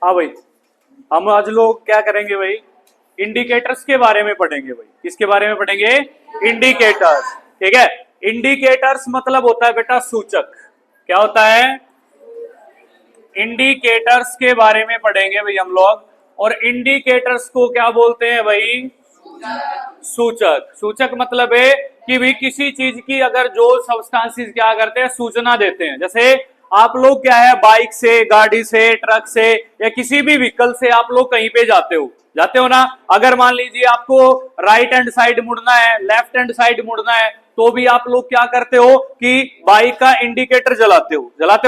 हाँ भाई, हम आज लोग क्या करेंगे भाई, इंडिकेटर्स के बारे में पढ़ेंगे भाई। किसके बारे में पढ़ेंगे? इंडिकेटर्स। ठीक है, इंडिकेटर्स मतलब होता है बेटा सूचक। क्या होता है? इंडिकेटर्स के बारे में पढ़ेंगे भाई हम लोग। और इंडिकेटर्स को क्या बोलते हैं भाई? सूचक। सूचक मतलब है कि भाई किसी चीज की अगर जो सब्सटेंसेस क्या करते हैं, सूचना देते हैं। जैसे आप लोग क्या है, बाइक से, गाड़ी से, ट्रक से या किसी भी व्हीकल से आप लोग कहीं पे जाते हो ना। अगर मान लीजिए आपको राइट हैंड साइड मुड़ना है, लेफ्ट हैंड साइड मुड़ना है, तो भी आप लोग क्या करते हो कि बाइक का इंडिकेटर जलाते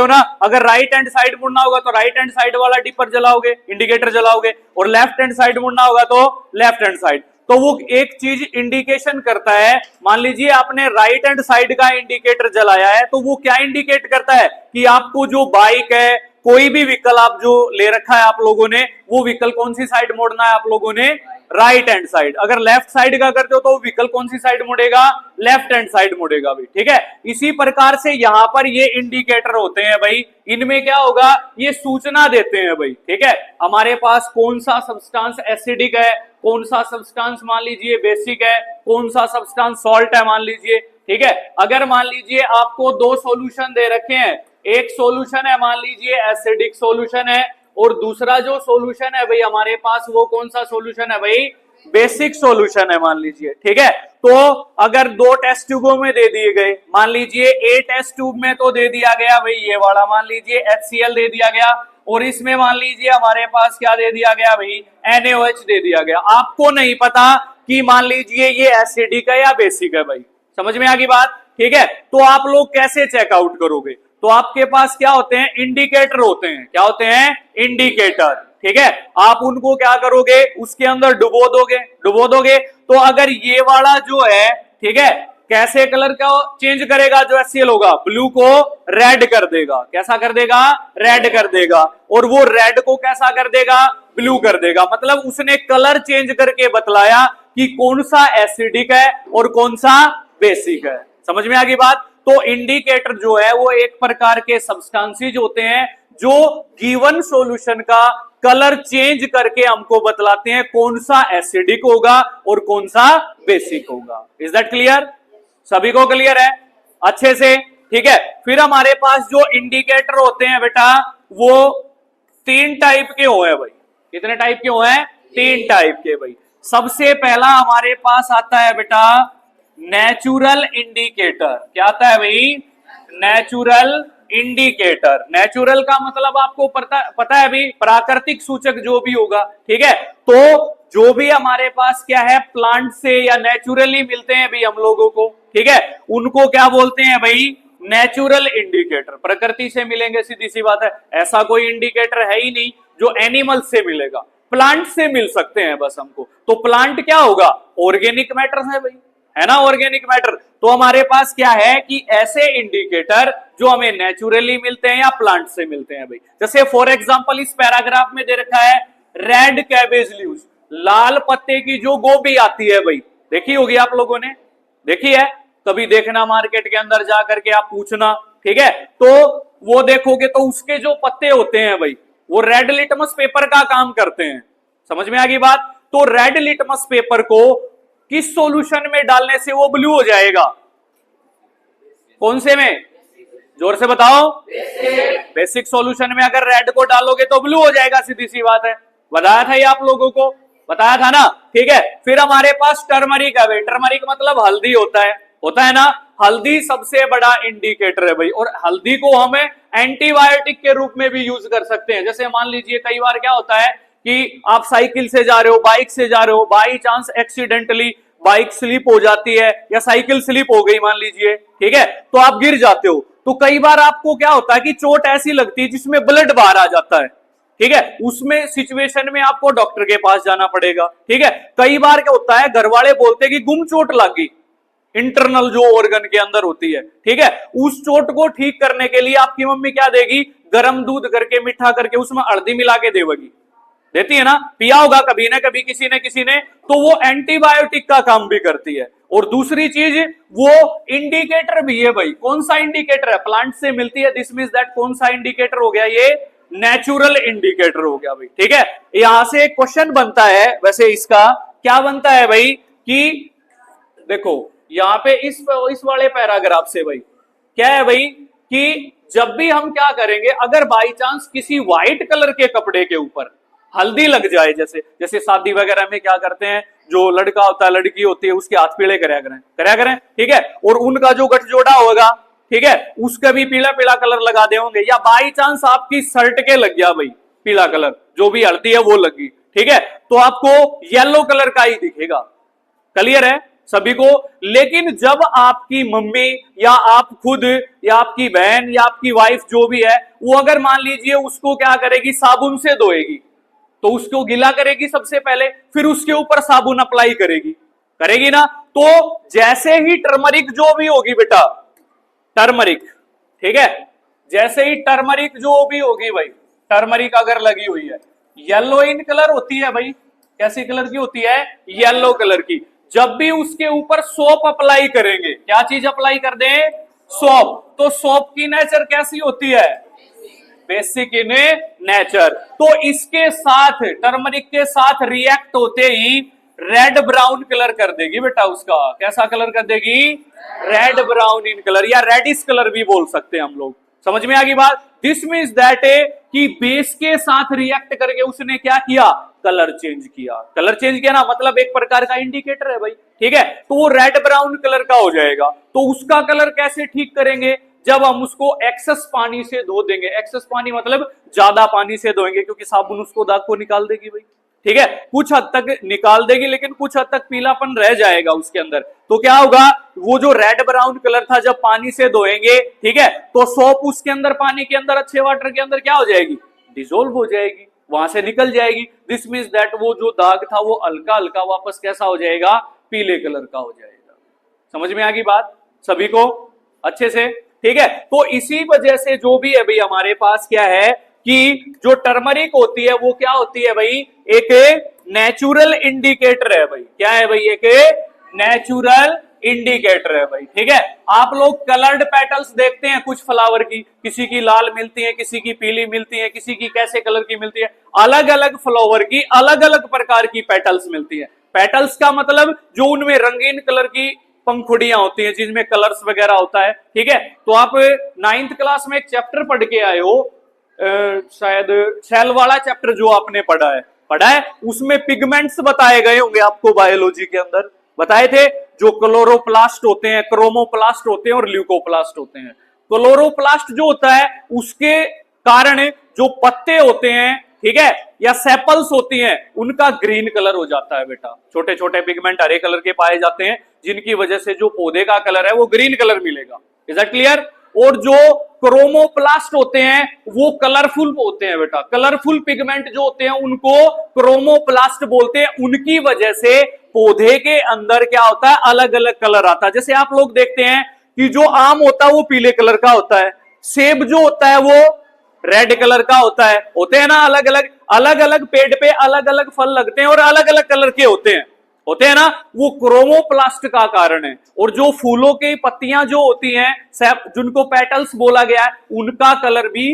हो ना। अगर राइट हैंड साइड मुड़ना होगा तो राइट हैंड साइड वाला डिपर जलाओगे, इंडिकेटर जलाओगे, और लेफ्ट हैंड साइड मुड़ना होगा तो लेफ्ट हैंड साइड। तो वो एक चीज इंडिकेशन करता है। मान लीजिए आपने राइट हैंड साइड का इंडिकेटर जलाया है, तो वो क्या इंडिकेट करता है कि आपको जो बाइक है, कोई भी व्हीकल आप जो ले रखा है आप लोगों ने, वो व्हीकल कौन सी साइड मोड़ना है आप लोगों ने? Right hand side. अगर लेफ्ट साइड का करते हो तो व्हीकल कौन सी साइड मुड़ेगा? लेफ्ट हैंड साइड मुड़ेगा भाई। ठीक है, इसी प्रकार से यहां पर ये इंडिकेटर होते हैं भाई। इनमें क्या होगा, ये सूचना देते हैं भाई। ठीक है, हमारे पास कौन सा सब्सटेंस एसिडिक है, कौन सा सब्सटेंस मान लीजिए बेसिक है, कौन सा सब्सटेंस सॉल्ट है मान लीजिए। ठीक है, अगर मान लीजिए आपको दो सॉल्यूशन दे रखे हैं, एक सॉल्यूशन है मान लीजिए एसिडिक सॉल्यूशन है, और दूसरा जो सॉल्यूशन है भाई हमारे पास, वो कौन सा सॉल्यूशन है भाई? बेसिक सॉल्यूशन है मान लीजिए। ठीक है, तो अगर दो टेस्ट ट्यूबों में दे दिए गए, मान लीजिए ए टेस्ट ट्यूब में तो दे दिया गया भाई ये वाला, मान लीजिए HCl दे दिया गया, और इसमें मान लीजिए हमारे पास क्या दे दिया गया भाई? NaOH दे दिया गया। आपको नहीं पता कि मान लीजिए ये एसिडिक है या बेसिक है भाई। समझ में आ गई बात? ठीक है, तो आप लोग कैसे चेकआउट करोगे? तो आपके पास क्या होते हैं? इंडिकेटर होते हैं। क्या होते हैं? इंडिकेटर। ठीक है, आप उनको क्या करोगे? उसके अंदर डुबो दोगे। तो अगर ये वाला जो है, ठीक है, कैसे कलर का चेंज करेगा? जो HCl होगा, ब्लू को रेड कर देगा। कैसा कर देगा? रेड कर देगा। और वो रेड को कैसा कर देगा? ब्लू कर देगा। मतलब उसने कलर चेंज करके बतलाया कि कौन सा एसिडिक है और कौन सा बेसिक है। समझ में आ गई बात? तो इंडिकेटर जो है वो एक प्रकार के सब्सटेंसेस होते हैं जो गिवन सॉल्यूशन का कलर चेंज करके हमको बतलाते हैं कौन सा एसिडिक होगा और कौन सा बेसिक होगा। Is that clear? सभी को क्लियर है अच्छे से? ठीक है, फिर हमारे पास जो इंडिकेटर होते हैं बेटा, वो तीन टाइप के हुए भाई। कितने टाइप के हुए हैं? तीन टाइप के भाई। सबसे पहला हमारे पास आता है बेटा नेचुरल इंडिकेटर। क्या आता है भाई? Natural indicator. नेचुरल का मतलब आपको पता है भाई, प्राकृतिक सूचक जो भी होगा। ठीक है, तो जो भी हमारे पास क्या है, प्लांट से या नेचुरली मिलते हैं भाई हम लोगों को, ठीक है, उनको क्या बोलते हैं भाई? Natural indicator. प्रकृति से मिलेंगे, सीधी सी बात है। ऐसा कोई इंडिकेटर है ही नहीं जो एनिमल से मिलेगा। प्लांट से मिल सकते हैं बस हमको। तो प्लांट क्या होगा? ऑर्गेनिक मैटर है भाई, है ना, ऑर्गेनिक मैटर। तो हमारे पास क्या है कि ऐसे इंडिकेटर जो हमें नेचुरली मिलते हैं या प्लांट से मिलते हैं भाई। जैसे फॉर एग्जांपल इस पैराग्राफ में दे रखा है रेड कैबेज लीव्स, लाल पत्ते की जो गोभी आती है भाई, देखी होगी आप लोगों ने, देखी है? कभी देखना मार्केट के अंदर जा करके आप पूछना। ठीक है, तो वो देखोगे तो उसके जो पत्ते होते हैं भाई, वो रेड लिटमस पेपर का काम करते हैं। समझ में आ गई बात? तो रेड लिटमस पेपर को किस सॉल्यूशन में डालने से वो ब्लू हो जाएगा? कौन से में? जोर से बताओ। बेसिक सॉल्यूशन में अगर रेड को डालोगे तो ब्लू हो जाएगा, सीधी सी बात है। बताया था ये आप लोगों को, बताया था ना। ठीक है, फिर हमारे पास टर्मरिक है। टर्मरिक मतलब हल्दी होता है ना। हल्दी सबसे बड़ा इंडिकेटर है भाई, और हल्दी को हमें एंटीबायोटिक के रूप में भी यूज कर सकते हैं। जैसे मान लीजिए कई बार क्या होता है कि आप साइकिल से जा रहे हो, बाइक से जा रहे हो, by chance accidentally bike slip हो जाती है या साइकिल स्लिप हो गई मान लीजिए, ठीक है, तो आप गिर जाते हो। तो कई बार आपको क्या होता है कि चोट ऐसी लगती है जिसमें ब्लड बाहर आ जाता है। ठीक है, उसमें सिचुएशन में आपको डॉक्टर के पास जाना पड़ेगा। ठीक है, कई बार क्या होता है, घर वाले बोलते हैं कि गुम चोट लग गई, इंटरनल जो ऑर्गन के अंदर होती है। ठीक है, उस चोट को ठीक करने के लिए आपकी मम्मी क्या देगी? गर्म दूध करके मीठा करके उसमें हल्दी मिला के देगी, देती है ना, पिया होगा कभी ना कभी किसी ने, तो वो एंटीबायोटिक का काम भी करती है। और दूसरी चीज वो इंडिकेटर भी है भाई। कौन सा इंडिकेटर है? प्लांट से मिलती है, दिस मींस दैट कौन सा इंडिकेटर हो गया? ये नेचुरल इंडिकेटर हो गया भाई। ठीक है, यहां से एक क्वेश्चन बनता है, वैसे इसका क्या बनता है भाई कि देखो यहां पे इस वाले पैराग्राफ से भाई क्या है भाई कि जब भी हम क्या करेंगे, अगर बाई चांस किसी व्हाइट कलर के कपड़े के ऊपर हल्दी लग जाए, जैसे जैसे शादी वगैरह में क्या करते हैं, जो लड़का होता है लड़की होती है उसके हाथ पीले करया करें, ठीक है, और उनका जो गठजोड़ा होगा, ठीक है, उसका भी पीला पीला कलर लगा दे होंगे, या बाई चांस आपकी शर्ट के लग गया भाई पीला कलर, जो भी हल्दी है वो लगी, ठीक है, तो आपको येलो कलर का ही दिखेगा। क्लियर है सभी को? लेकिन जब आपकी मम्मी या आप खुद या आपकी बहन या आपकी वाइफ जो भी है, वो अगर मान लीजिए उसको क्या करेगी, साबुन से धोएगी, तो उसको गीला करेगी सबसे पहले, फिर उसके ऊपर साबुन अप्लाई करेगी ना। तो जैसे ही टर्मरिक जो भी होगी बेटा, टर्मरिक, ठीक है, जैसे ही टर्मरिक जो भी होगी भाई, टर्मरिक अगर लगी हुई है, येलो इन कलर होती है भाई, कैसी कलर की होती है, येलो कलर की। जब भी उसके ऊपर सोप अप्लाई करेंगे, क्या चीज अप्लाई कर दें, सोप, तो सोप की नेचर कैसी होती है, बेसिक इन नेचर। तो इसके साथ, टर्मरिक के साथ रिएक्ट होते ही रेड ब्राउन कलर कर देगी बेटा, उसका कैसा कलर कर देगी, रेड ब्राउन इन कलर, या रेडिश कलर भी बोल सकते हैं हम लोग। समझ में आ गई बात? दिस मीन्स दैट कि बेस के साथ रिएक्ट करके उसने क्या किया, कलर चेंज किया। कलर चेंज किया ना, मतलब एक प्रकार का इंडिकेटर है भाई, ठीक है, तो वो रेड ब्राउन कलर का हो जाएगा। तो उसका कलर कैसे ठीक करेंगे, जब हम उसको एक्सेस पानी से धो देंगे। एक्सेस पानी मतलब ज्यादा पानी से धोएंगे, क्योंकि साबुन उसको दाग को निकाल देगी भाई, ठीक है, कुछ हद तक निकाल देगी, लेकिन कुछ हद तक पीलापन रह जाएगा उसके अंदर। तो क्या होगा, वो जो रेड ब्राउन कलर था जब पानी से धोएंगे, ठीक है, तो सोप उसके अंदर, पानी के अंदर, अच्छे वाटर के अंदर क्या हो जाएगी, डिसोल्व हो जाएगी, वहां से निकल जाएगी। दिस मीन्स दैट वो जो दाग था वो हल्का हल्का वापस कैसा हो जाएगा, पीले कलर का हो जाएगा। समझ में आ गई बात सभी को अच्छे से? ठीक है, तो इसी वजह से जो भी है भाई हमारे पास क्या है कि जो टर्मरिक होती है वो क्या होती है भाई, एक नेचुरल इंडिकेटर है भाई। क्या है भाई, एक नेचुरल इंडिकेटर है भाई। ठीक है, आप लोग कलर्ड पेटल्स देखते हैं कुछ फ्लावर की, किसी की लाल मिलती है, किसी की पीली मिलती है, किसी की कैसे कलर की मिलती है, अलग अलग फ्लावर की अलग अलग प्रकार की पेटल्स मिलती है। पेटल्स का मतलब जो उनमें रंगीन कलर की पंखुड़ियां होती हैं, जिसमें कलर्स वगैरह होता है। ठीक है, तो आप 9th क्लास में एक चैप्टर पढ़ के आए हो, शायद सेल वाला चैप्टर जो आपने पढ़ा है, उसमें पिगमेंट्स बताए गए होंगे आपको, बायोलॉजी के अंदर बताए थे, जो क्लोरोप्लास्ट होते हैं, क्रोमोप्लास्ट होते हैं और ल्यूकोप्लास्ट होते हैं। क्लोरोप्लास्ट जो होता है उसके कारण जो पत्ते होते हैं, ठीक है, या सेपल्स होती हैं, उनका ग्रीन कलर हो जाता है बेटा। छोटे छोटे पिगमेंट हरे कलर के पाए जाते हैं, जिनकी वजह से जो पौधे का कलर है वो ग्रीन कलर मिलेगा। Is that clear? और जो क्रोमोप्लास्ट होते हैं वो कलरफुल होते हैं बेटा। कलरफुल पिगमेंट जो होते हैं उनको क्रोमोप्लास्ट बोलते हैं। उनकी वजह से पौधे के अंदर क्या होता है, अलग अलग कलर आता है। जैसे आप लोग देखते हैं कि जो आम होता है वो पीले कलर का होता है, सेब जो होता है वो रेड कलर का होता है। होते हैं ना अलग अलग पेड़ पे अलग अलग फल लगते हैं और अलग अलग कलर के होते हैं ना, वो क्रोमोप्लास्ट का कारण है। और जो फूलों की पत्तियां जो होती हैं, जिनको पेटल्स बोला गया है, उनका कलर भी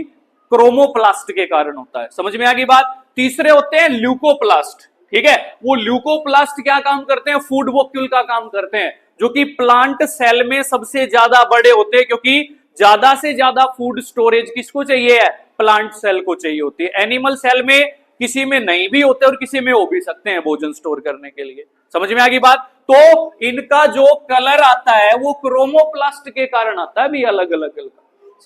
क्रोमोप्लास्ट के कारण होता है। समझ में आ गई बात? तीसरे होते हैं ल्यूकोप्लास्ट। ठीक है, वो ल्यूकोप्लास्ट क्या काम करते हैं, फूड वॉक्यूल का काम करते हैं, जो कि प्लांट सेल में सबसे ज्यादा बड़े होते हैं, क्योंकि ज्यादा से ज्यादा फूड स्टोरेज किसको चाहिए है, प्लांट सेल को चाहिए होती है। एनिमल सेल में किसी में नहीं भी होते और किसी में हो भी सकते हैं भोजन स्टोर करने के लिए। समझ में आ गई बात? तो इनका जो कलर आता है वो क्रोमोप्लास्ट के कारण आता है भी, अलग अलग कलर।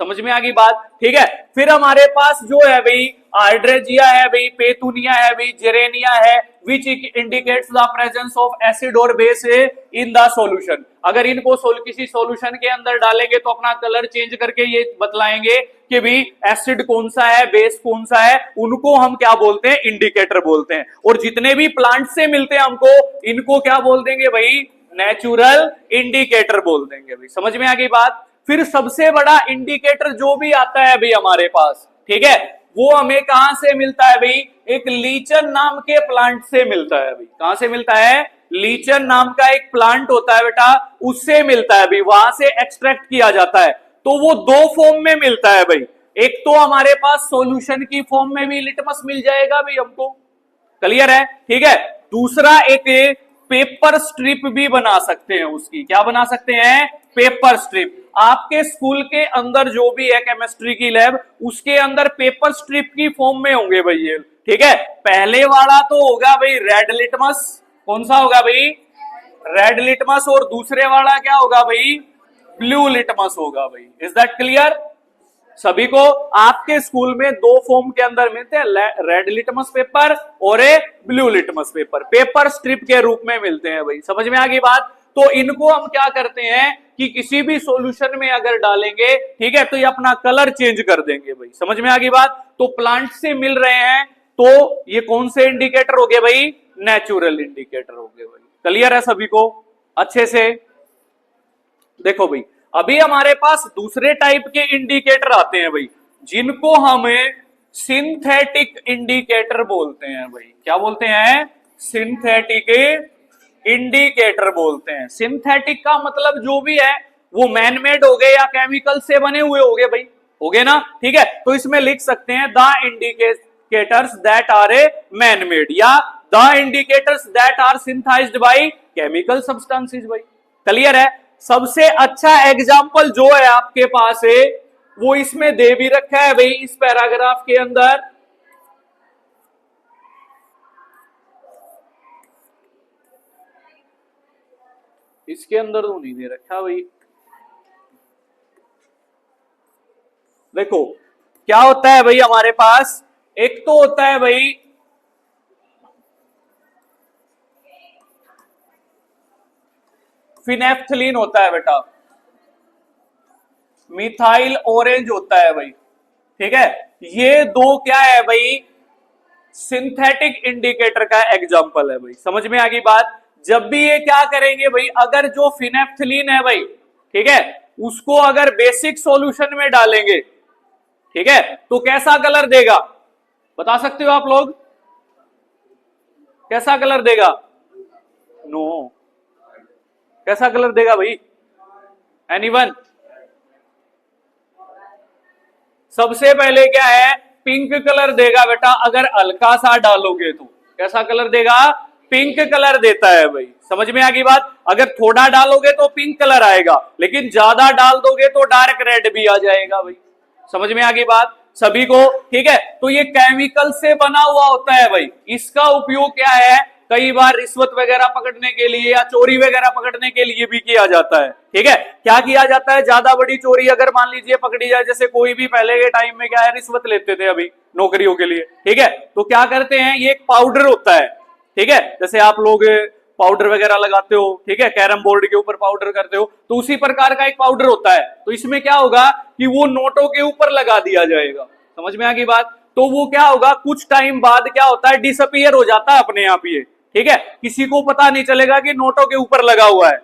समझ में आ गई बात? ठीक है, फिर हमारे पास जो है भाई हाइड्रेजिया है भाई, पेतुनिया है भाई, जेरेनिया है, which indicates the presence of acid और बेस इन द सॉल्यूशन। अगर इनको किसी सॉल्यूशन के अंदर डालेंगे तो अपना कलर चेंज करके ये बतलाएंगे कि भाई एसिड कौन सा है, बेस कौन सा है। उनको हम क्या बोलते हैं, इंडिकेटर बोलते हैं। और जितने भी प्लांट से मिलते हैं हमको, इनको क्या बोल देंगे भाई, नेचुरल इंडिकेटर बोल देंगे भाई। समझ में आ गई बात? फिर सबसे बड़ा इंडिकेटर जो भी आता है भाई हमारे पास, ठीक है, वो हमें कहां से मिलता है भाई, एक लीचन नाम के प्लांट से मिलता है भाई। कहां से मिलता है, लीचन नाम का एक प्लांट होता है बेटा, उससे मिलता है भाई, वहां से एक्सट्रैक्ट किया जाता है। तो वो दो फॉर्म में मिलता है भाई। एक तो हमारे पास सॉल्यूशन की फॉर्म में भी लिटमस मिल जाएगा भाई हमको, क्लियर है, ठीक है। दूसरा एक पेपर स्ट्रिप भी बना सकते हैं उसकी, क्या बना सकते हैं, पेपर स्ट्रिप। आपके स्कूल के अंदर जो भी है केमिस्ट्री की लैब, उसके अंदर पेपर स्ट्रिप की फॉर्म में होंगे भाई ये, ठीक है। पहले वाला तो होगा भाई रेड लिटमस, कौन सा होगा भाई, रेड लिटमस, और दूसरे वाला क्या होगा भाई, ब्लू लिटमस होगा भाई। इज दैट क्लियर सभी को? आपके स्कूल में दो फॉर्म के अंदर मिलते हैं, रेड लिटमस पेपर और a blue litmus paper, paper strip के रूप में मिलते हैं भाई। समझ में आ गई बात? तो इनको हम क्या करते हैं कि किसी भी सॉल्यूशन में अगर डालेंगे, ठीक है, तो ये अपना कलर चेंज कर देंगे भाई। समझ में आ गई बात? तो प्लांट से मिल रहे हैं तो ये कौन से इंडिकेटर हो गए भाई, नेचुरल इंडिकेटर हो गए भाई। क्लियर है सभी को अच्छे से? देखो भाई, अभी हमारे पास दूसरे टाइप के इंडिकेटर आते हैं भाई, जिनको हमें सिंथेटिक इंडिकेटर बोलते हैं भाई। क्या बोलते हैं? सिंथेटिक इंडिकेटर बोलते हैं। सिंथेटिक का मतलब जो भी है वो मैन मेड हो गए या केमिकल से बने हुए हो गए भाई, हो गए ना, ठीक है। तो इसमें लिख सकते हैं the indicators that are a man made, या the indicators that are synthesized by chemical substances भाई। क्लियर है? सबसे अच्छा एग्जाम्पल जो है आपके पास है वो इसमें दे भी रखा है भाई, इस पैराग्राफ के अंदर। इसके अंदर तो नहीं दे रखा भाई। देखो क्या होता है भाई हमारे पास, एक तो होता है भाई फिनेफ्थलीन होता है बेटा, मिथाइल ऑरेंज होता है भाई, ठीक है। ये दो क्या है भाई, सिंथेटिक इंडिकेटर का एग्जांपल है भाई। समझ में आ गई बात? जब भी ये क्या करेंगे भाई, अगर जो फिनेफ्थलीन है भाई, ठीक है, उसको अगर बेसिक सॉल्यूशन में डालेंगे, ठीक है, तो कैसा कलर देगा, बता सकते हो आप लोग? कैसा कलर देगा? नो, कैसा कलर देगा भाई? एनीवन? सबसे पहले क्या है, पिंक कलर देगा बेटा। अगर हल्का सा डालोगे तो कैसा कलर देगा? पिंक कलर देता है भाई। समझ में आ गई बात? अगर थोड़ा डालोगे तो पिंक कलर आएगा, लेकिन ज्यादा डाल दोगे तो डार्क रेड भी आ जाएगा भाई। समझ में आ गई बात सभी को? ठीक है। तो ये केमिकल से बना हुआ होता है भाई। इसका उपयोग क्या है, कई बार रिश्वत वगैरह पकड़ने के लिए या चोरी वगैरह पकड़ने के लिए भी किया जाता है। ठीक है, क्या किया जाता है, ज्यादा बड़ी चोरी अगर मान लीजिए पकड़ी जाए, जैसे कोई भी पहले के टाइम में क्या है, रिश्वत लेते थे अभी नौकरियों के लिए, ठीक है, तो क्या करते हैं, ये एक पाउडर होता है, ठीक है, जैसे आप लोग पाउडर वगैरह लगाते हो, ठीक है, कैरम बोर्ड के ऊपर पाउडर करते हो, तो उसी प्रकार का एक पाउडर होता है। तो इसमें क्या होगा कि वो नोटों के ऊपर लगा दिया जाएगा। समझ में आ गई बात? तो वो क्या होगा, कुछ टाइम बाद क्या होता है, डिसअपीयर हो जाता है अपने आप ये। ठीक है, किसी को पता नहीं चलेगा कि नोटों के ऊपर लगा हुआ है।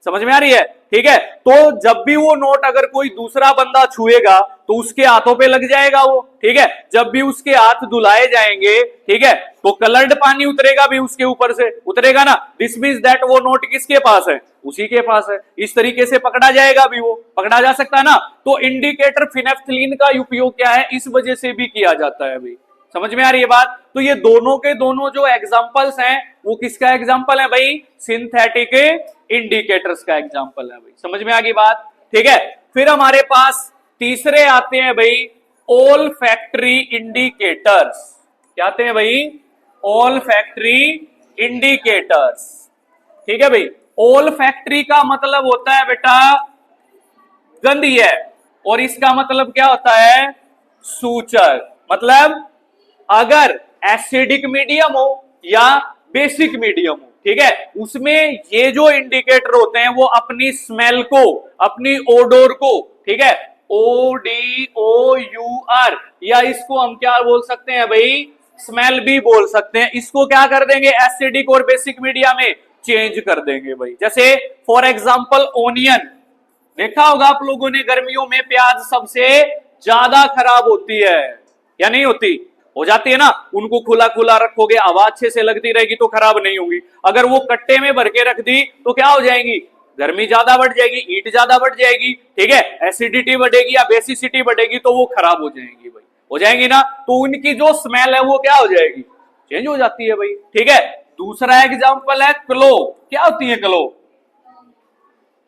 समझ में आ रही है? ठीक है, तो जब भी वो नोट अगर कोई दूसरा बंदा छुएगा तो उसके हाथों पे लग जाएगा वो। ठीक है, जब भी उसके हाथ धुलाए जाएंगे, ठीक है, तो कलर्ड पानी उतरेगा भी उसके ऊपर से, उतरेगा ना। दिस मींस दैट वो नोट किसके पास है, उसी के पास है। इस तरीके से पकड़ा जाएगा भी, वो पकड़ा जा सकता है ना। तो इंडिकेटर फिनेफ्थलीन का उपयोग क्या है, इस वजह से भी किया जाता है भाई। समझ में आ रही है बात? तो ये दोनों के दोनों जो एग्जांपल्स हैं वो किसका एग्जांपल है भाई, सिंथेटिक इंडिकेटर्स का एग्जांपल है भाई। समझ में आ गई बात? ठीक है, फिर हमारे पास तीसरे आते हैं भाई ऑल फैक्ट्री इंडिकेटर्स। क्या आते हैं भाई, ऑल फैक्ट्री इंडिकेटर्स। ठीक है भाई, ऑल फैक्ट्री का मतलब होता है बेटा गंदी है, और इसका मतलब क्या होता है, सूचक। मतलब अगर एसिडिक मीडियम हो या बेसिक मीडियम हो, ठीक है, उसमें ये जो इंडिकेटर होते हैं वो अपनी स्मेल को, अपनी ओडोर को, ठीक है, ODOUR, या इसको हम क्या बोल सकते हैं भाई, स्मेल भी बोल सकते हैं। इसको क्या कर देंगे, एसिडिक और बेसिक मीडिया में चेंज कर देंगे भाई। जैसे फॉर एग्जांपल ओनियन, देखा होगा आप लोगों ने, गर्मियों में प्याज सबसे ज्यादा खराब होती है या नहीं होती, हो जाती है ना। उनको खुला खुला रखोगे, हवा अच्छे से लगती रहेगी तो खराब नहीं होगी। अगर वो कट्टे में भर के रख दी तो क्या हो जाएंगी, गर्मी ज्यादा बढ़ जाएगी, हीट ज्यादा बढ़ जाएगी, ठीक है, एसिडिटी बढ़ेगी या बेसिसिटी बढ़ेगी तो वो खराब हो जाएंगी भाई, हो जाएंगी ना, तो उनकी जो स्मेल है वो क्या हो जाएगी, चेंज हो जाती है भाई, ठीक है। दूसरा एग्जांपल है क्लो। क्या होती है क्लो?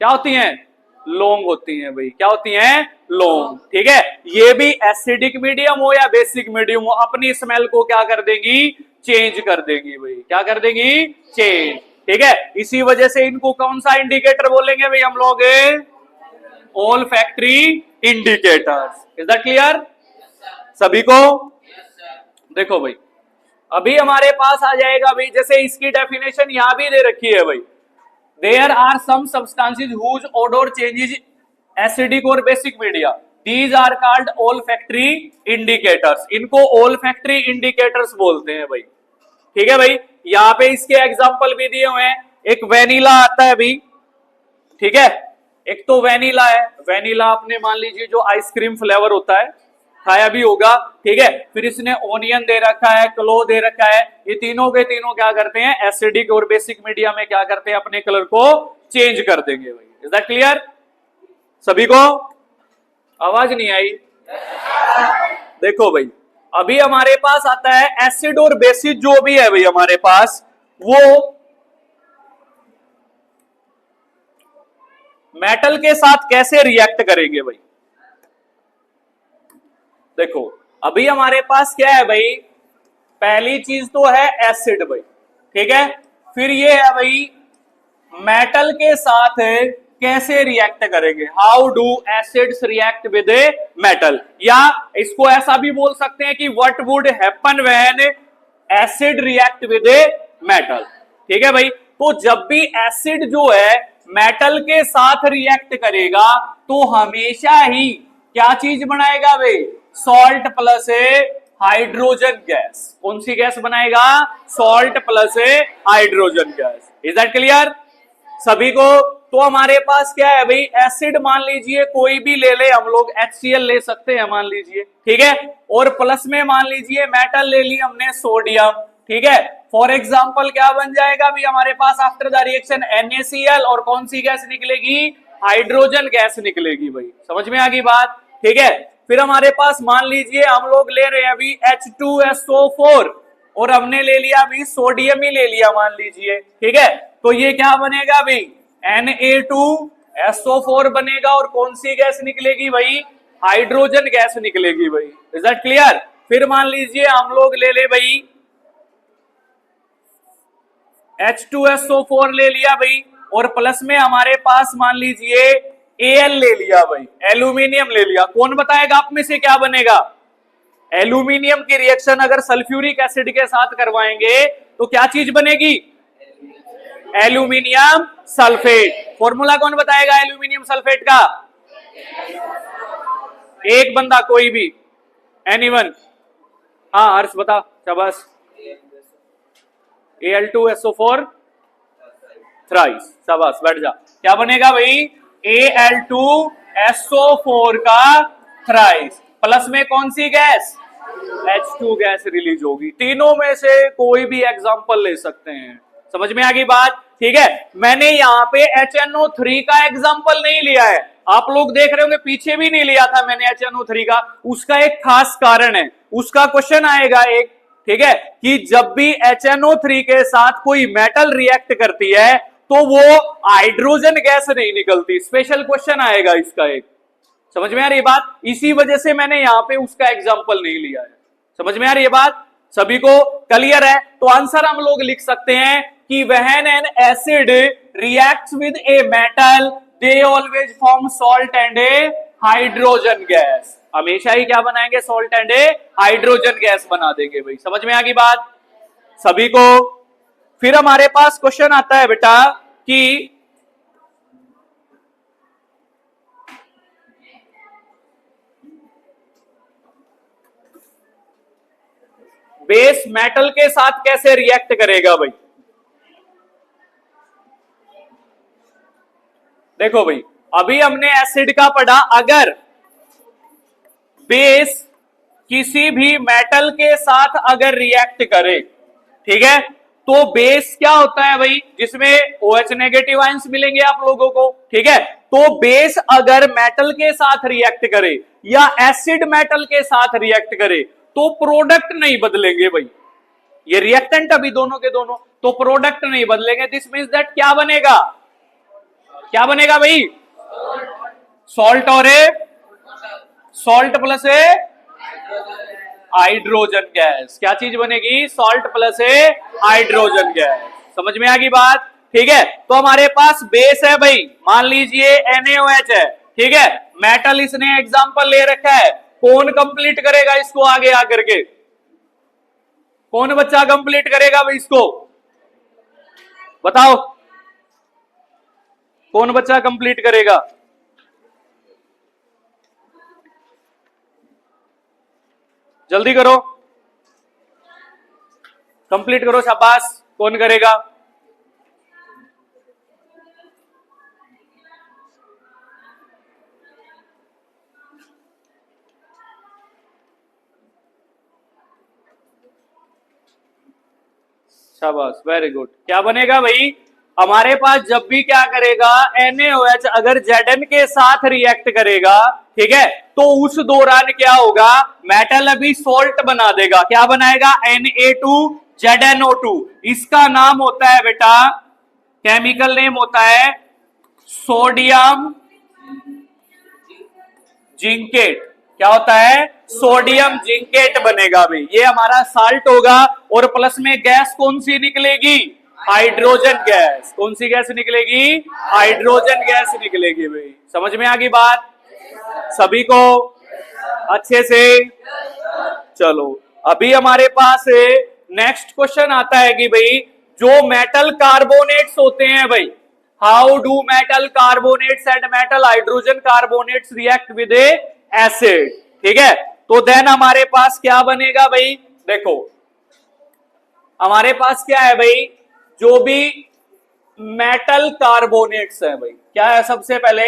क्या होती हैं? लौंग होती हैं भाई, क्या होती हैं? लौंग, ठीक है। ये भी एसिडिक मीडियम हो या बेसिक मीडियम हो, अपनी स्मेल को क्या कर देंगी? चेंज कर देंगी भाई, क्या कर देंगी? चेंज, ठीक है। इसी वजह से इनको कौन सा इंडिकेटर बोलेंगे भाई हम लोग? All factory indicators. Is that clear सभी को? देखो भाई, अभी हमारे पास आ जाएगा भाई, जैसे इसकी डेफिनेशन यहां भी दे रखी है भाई, there are some substances whose odour changes acidic और basic media, these are called olfactory indicators. इनको ओल्फैक्टरी इंडिकेटर्स बोलते हैं भाई, ठीक है भाई। यहां पे इसके एग्जांपल भी दिए हुए हैं, एक वेनिला आता है भाई, ठीक है, एक तो वेनिला है, वेनिला आपने मान लीजिए जो आइसक्रीम फ्लेवर होता है खाया भी होगा, ठीक है। फिर इसने ओनियन दे रखा है, क्लो दे रखा है, ये तीनों के तीनों क्या करते हैं? एसिडिक और बेसिक मीडिया में क्या करते हैं? अपने कलर को चेंज कर देंगे भाई। इज दैट क्लियर सभी को? आवाज नहीं आई? देखो भाई, अभी हमारे पास आता है एसिड और बेसिक जो भी है भाई हमारे पास, वो मेटल के साथ कैसे रिएक्ट करेंगे भाई। देखो अभी हमारे पास क्या है भाई, पहली चीज तो है एसिड भाई, ठीक है। फिर ये है भाई मेटल के साथ कैसे रिएक्ट करेंगे, how do acids react with a metal, या इसको ऐसा भी बोल सकते हैं कि what would happen when acid react with a metal, ठीक है भाई। तो जब भी एसिड जो है मेटल के साथ रिएक्ट करेगा तो हमेशा ही क्या चीज बनाएगा भाई? सॉल्ट प्लस ए हाइड्रोजन गैस। कौन सी गैस बनाएगा? Salt plus A hydrogen gas. Is that clear सभी को? तो हमारे पास क्या है भाई, एसिड मान लीजिए कोई भी ले ले, हम लोग HCl ले सकते हैं मान लीजिए, ठीक है, और प्लस में मान लीजिए मेटल ले ली हमने सोडियम, ठीक है। फॉर एग्जाम्पल क्या बन जाएगा भी हमारे पास आफ्टर द रिएक्शन NaCl, और कौन सी गैस निकलेगी? हाइड्रोजन गैस निकलेगी भाई, समझ में आ गई बात, ठीक है। फिर हमारे पास मान लीजिए हम लोग ले रहे हैं अभी H2SO4, और हमने ले लिया अभी सोडियम ही ले लिया मान लीजिए, ठीक है। तो ये क्या बनेगा भाई? Na2SO4 बनेगा, और कौन सी गैस निकलेगी भाई? हाइड्रोजन गैस निकलेगी भाई। Is that clear? फिर मान लीजिए हम लोग ले ले भाई H2SO4 ले लिया भाई, और प्लस में हमारे पास मान लीजिए Al ले लिया भाई, एल्यूमिनियम ले लिया। कौन बताएगा आप में से क्या बनेगा? एल्यूमिनियम की रिएक्शन अगर सल्फ्यूरिक एसिड के साथ करवाएंगे तो क्या चीज बनेगी? Aluminium sulphate. फॉर्मूला कौन बताएगा एल्यूमिनियम सल्फेट का? एक बंदा, कोई भी, एनीवन। हाँ हर्ष बता, शाबाश। Al2SO4 थ्राइस, शाबाश, बैठ जा। क्या बनेगा भाई? Al2SO4 का थ्राइस, प्लस में कौन सी गैस? H2 गैस रिलीज होगी। तीनों में से कोई भी एग्जांपल ले सकते हैं, समझ में आ गई बात, ठीक है। मैंने यहाँ पे HNO3 का एग्जांपल नहीं लिया है, आप लोग देख रहे होंगे पीछे भी नहीं लिया था मैंने HNO3 का। उसका एक खास कारण है, उसका क्वेश्चन आएगा एक, ठीक है, कि जब भी HNO3 के साथ कोई मेटल रिएक्ट करती है तो वो हाइड्रोजन गैस नहीं निकलती। स्पेशल क्वेश्चन आएगा इसका एक, समझ में आ रही है बात? इसी वजह से मैंने यहां पे उसका एग्जांपल नहीं लिया है। समझ में आ रही है बात? सभी को क्लियर है? तो आंसर हम लोग लिख सकते हैं कि when an acid reacts with a metal they always form salt and A hydrogen gas. हमेशा ही क्या बनाएंगे? Salt and A hydrogen gas बना देंगे भाई। समझ में आ गई बात सभी को? फिर हमारे पास क्वेश्चन आता है बेटा कि बेस मेटल के साथ कैसे रिएक्ट करेगा भाई। देखो भाई, अभी हमने एसिड का पढ़ा, अगर बेस किसी भी मेटल के साथ अगर रिएक्ट करे, ठीक है, तो बेस क्या होता है भाई, जिसमें OH नेगेटिव आयंस मिलेंगे आप लोगों को, ठीक है। तो बेस अगर मेटल के साथ रिएक्ट करे या एसिड मेटल के साथ रिएक्ट करे तो प्रोडक्ट नहीं बदलेंगे भाई, ये रिएक्टेंट अभी दोनों के दोनों, तो प्रोडक्ट नहीं बदलेंगे। दिस मीन्स दैट क्या बनेगा, क्या बनेगा भाई, सॉल्ट और ए सॉल्ट प्लस ए हाइड्रोजन गैस, क्या चीज बनेगी, सॉल्ट प्लस ए हाइड्रोजन गैस। समझ में आ गई बात, ठीक है। तो हमारे पास बेस है भाई, मान लीजिए NaOH है, ठीक है। मेटल इसने एग्जांपल ले रखा है, कौन कंप्लीट करेगा इसको आगे आकर के, कौन बच्चा कंप्लीट करेगा भाई इसको, बताओ कौन बच्चा कंप्लीट करेगा, जल्दी करो, कंप्लीट करो, शाबाश। कौन करेगा, शाबाश, वेरी गुड। क्या बनेगा भाई, हमारे पास जब भी क्या करेगा NaOH अगर Zn के साथ रिएक्ट करेगा, ठीक है, तो उस दौरान क्या होगा, मेटल अभी सोल्ट बना देगा, क्या बनाएगा, Na2ZnO2। इसका नाम होता है बेटा, केमिकल नेम होता है सोडियम जिंकेट, क्या होता है, सोडियम जिंकेट बनेगा भाई। ये हमारा साल्ट होगा और प्लस में गैस कौन सी निकलेगी, हाइड्रोजन गैस। कौन सी गैस निकलेगी, हाइड्रोजन गैस निकलेगी भाई। समझ में आ गई बात सभी को अच्छे से, चलो अभी हमारे पास नेक्स्ट क्वेश्चन आता है कि भाई जो मेटल कार्बोनेट्स होते हैं भाई, how do metal carbonates and metal hydrogen carbonates react with acid, ठीक है। तो देन हमारे पास क्या बनेगा भाई, देखो हमारे पास क्या है भाई, जो भी मेटल कार्बोनेट्स है भाई, क्या है सबसे पहले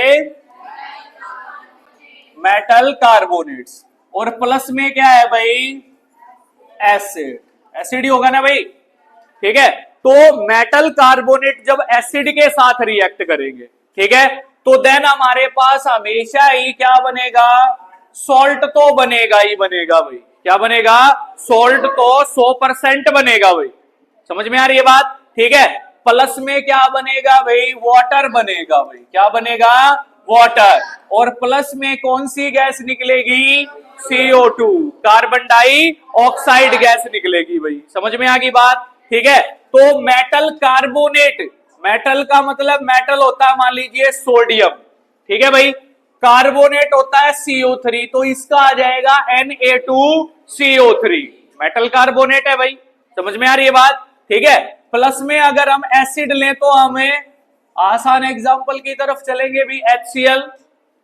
मेटल कार्बोनेट्स और प्लस में क्या है भाई, एसिड, एसिड ही होगा ना भाई, ठीक है। तो मेटल कार्बोनेट जब एसिड के साथ रिएक्ट करेंगे, ठीक है, तो देन हमारे पास हमेशा ही क्या बनेगा, सॉल्ट तो बनेगा ही बनेगा भाई। क्या बनेगा, सॉल्ट तो 100% बनेगा भाई। समझ में आ रही है बात, ठीक है। प्लस में क्या बनेगा भाई, वाटर बनेगा भाई। क्या बनेगा, वाटर। और प्लस में कौन सी गैस निकलेगी, CO2, कार्बन डाइऑक्साइड गैस निकलेगी भाई। समझ में आ गई बात, ठीक है। तो मेटल कार्बोनेट, मेटल का मतलब मेटल होता है मान लीजिए सोडियम, ठीक है भाई, कार्बोनेट होता है CO3, तो इसका आ जाएगा Na2CO3, मेटल कार्बोनेट है भाई। समझ में आ रही है बात, ठीक है। प्लस में अगर हम एसिड लें तो हमें आसान एग्जांपल की तरफ चलेंगे भी, HCl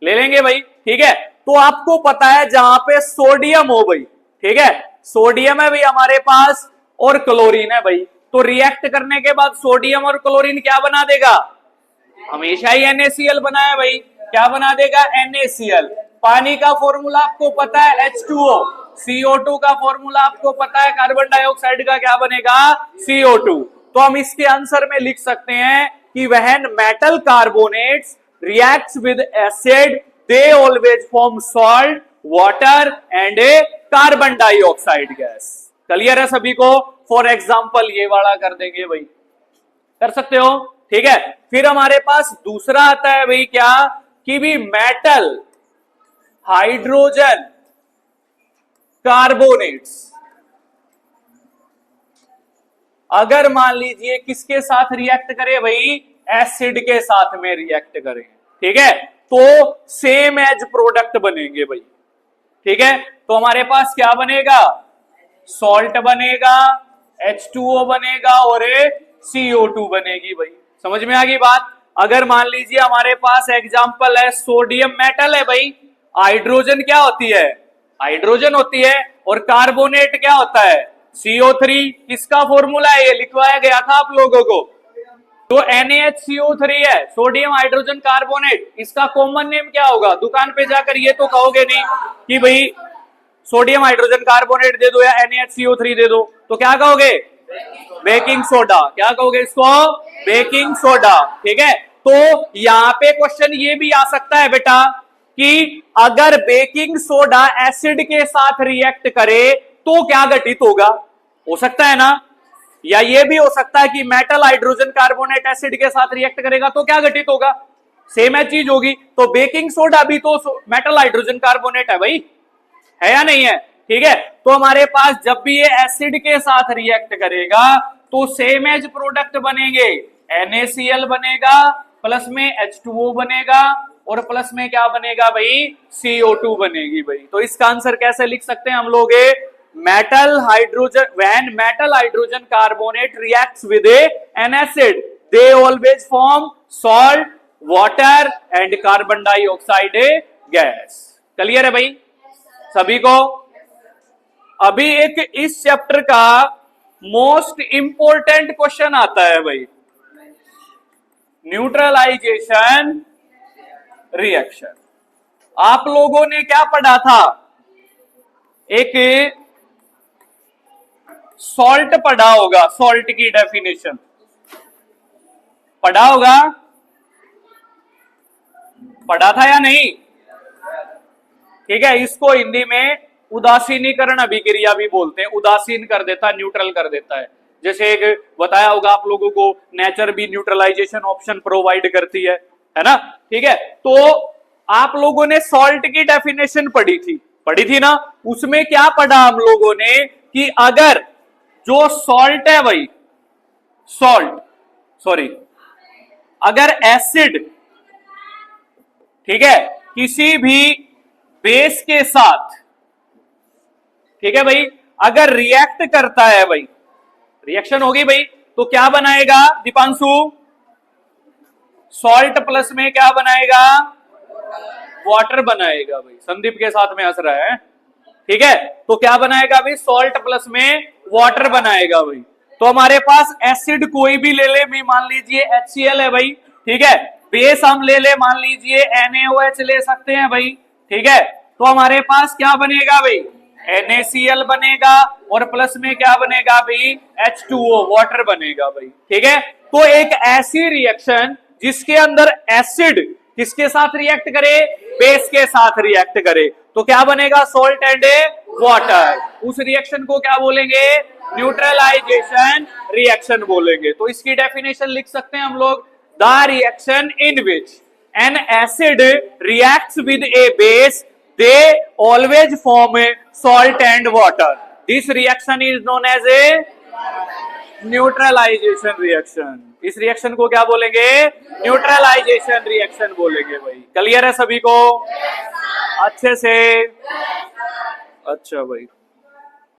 ले लेंगे भाई, ठीक है। तो आपको पता है जहां पे सोडियम हो भाई, ठीक है, सोडियम है भाई हमारे पास और क्लोरीन है भाई, तो रिएक्ट करने के बाद सोडियम और क्लोरीन क्या बना देगा, हमेशा ही NaCl बनाया भाई। क्या बना देगा, NaCl। पानी का फॉर्मूला आपको पता है H2O, CO2 का फॉर्मूला आपको पता है, कार्बन डाइऑक्साइड का क्या बनेगा, CO2। तो हम इसके आंसर में लिख सकते हैं कि when metal carbonates reacts with acid they always form salt, water and A carbon dioxide gas. Clear है सभी को। फॉर एग्जाम्पल ये वाला कर देंगे भाई, कर सकते हो, ठीक है। फिर हमारे पास दूसरा आता है भाई क्या, कि भी मेटल हाइड्रोजन कार्बोनेट्स अगर मान लीजिए किसके साथ रिएक्ट करे भाई, एसिड के साथ में रिएक्ट करें, ठीक है, तो सेम एज प्रोडक्ट बनेंगे भाई, ठीक है। तो हमारे पास क्या बनेगा, सॉल्ट बनेगा, H2O बनेगा और CO2 बनेगी भाई। समझ में आ गई बात। अगर मान लीजिए हमारे पास एग्जांपल है सोडियम मेटल है भाई, हाइड्रोजन क्या होती है, हाइड्रोजन होती है, और कार्बोनेट क्या होता है, CO3। किसका फॉर्मूला है, ये लिखवाया गया था आप लोगों को, तो NaHCO3 है, सोडियम हाइड्रोजन कार्बोनेट। इसका कॉमन नेम क्या होगा, दुकान पे जाकर ये तो कहोगे नहीं कि भाई सोडियम हाइड्रोजन कार्बोनेट दे दो या NaHCO3 दे दो, तो क्या कहोगे, बेकिंग सोडा, क्या कहोगे इसको? Baking soda. ठीक है, तो यहां पे क्वेश्चन ये भी आ सकता है बेटा कि अगर बेकिंग सोडा एसिड के साथ रिएक्ट करे तो क्या घटित होगा, हो सकता है ना? या ये भी हो सकता है कि मेटल हाइड्रोजन कार्बोनेट एसिड के साथ रिएक्ट करेगा तो क्या घटित होगा, सेम है चीज होगी। तो बेकिंग सोडा भी तो मेटल हाइड्रोजन कार्बोनेट है भाई, है या नहीं है? ठीक है, तो हमारे पास जब भी ये एसिड के साथ रिएक्ट करेगा तो सेम एज प्रोडक्ट बनेंगे, NaCl बनेगा, प्लस में H2O बनेगा, और प्लस में क्या बनेगा भाई? CO2 बनेगी भाई। तो इसका आंसर कैसे लिख सकते हैं हम लोग? Metal hydrogen, when metal hydrogen carbonate reacts with N acid they always form salt, water and carbon dioxide gas. Clear है भाई सभी को? अभी एक इस चैप्टर का मोस्ट इंपोर्टेंट क्वेश्चन आता है भाई, न्यूट्रलाइजेशन रिएक्शन। आप लोगों ने क्या पढ़ा था? एक सॉल्ट पढ़ा होगा, सॉल्ट की डेफिनेशन पढ़ा होगा, पढ़ा था या नहीं? ठीक है, इसको हिंदी में उदासीनीकरण अभिक्रिया भी बोलते हैं, उदासीन कर देता है, न्यूट्रल कर देता है। जैसे एक बताया होगा आप लोगों को, नेचर भी न्यूट्रलाइजेशन ऑप्शन प्रोवाइड करती है ना? ठीक है, तो आप लोगों ने सॉल्ट की डेफिनेशन पढ़ी थी ना? उसमें क्या पढ़ा हम लोगों ने कि अगर जो सॉल्ट है भाई, अगर एसिड, ठीक है, किसी भी बेस के साथ, ठीक है भाई, अगर रिएक्ट करता है भाई, रिएक्शन होगी भाई, तो क्या बनाएगा दीपांशु? सॉल्ट प्लस में क्या बनाएगा? वाटर बनाएगा भाई। संदीप के साथ में हंस रहा है, ठीक है, तो क्या बनाएगा भाई? सॉल्ट प्लस में वाटर बनाएगा भाई। तो हमारे पास एसिड कोई भी ले ले भी, मान लीजिए HCl है भाई, ठीक है, बेस हम ले मान लीजिए NaOH ले सकते हैं भाई, ठीक है, तो हमारे पास क्या बनेगा भाई? NaCl बनेगा, और प्लस में क्या बनेगा भाई? H2O, वाटर बनेगा भाई। ठीक है, तो एक ऐसी रिएक्शन जिसके अंदर एसिड किसके साथ रिएक्ट करे? बेस के साथ रिएक्ट करे, तो क्या बनेगा? Salt and water. उस रिएक्शन को क्या बोलेंगे? न्यूट्रलाइजेशन रिएक्शन बोलेंगे। तो इसकी डेफिनेशन लिख सकते हैं हम लोग, the reaction in which an acid reacts with a base they always form a salt and water, this reaction is known as a neutralization reaction. इस रिएक्शन को क्या बोलेंगे? न्यूट्रलाइजेशन रिएक्शन बोलेंगे भाई। क्लियर है सभी को? अच्छे से? अच्छा भाई।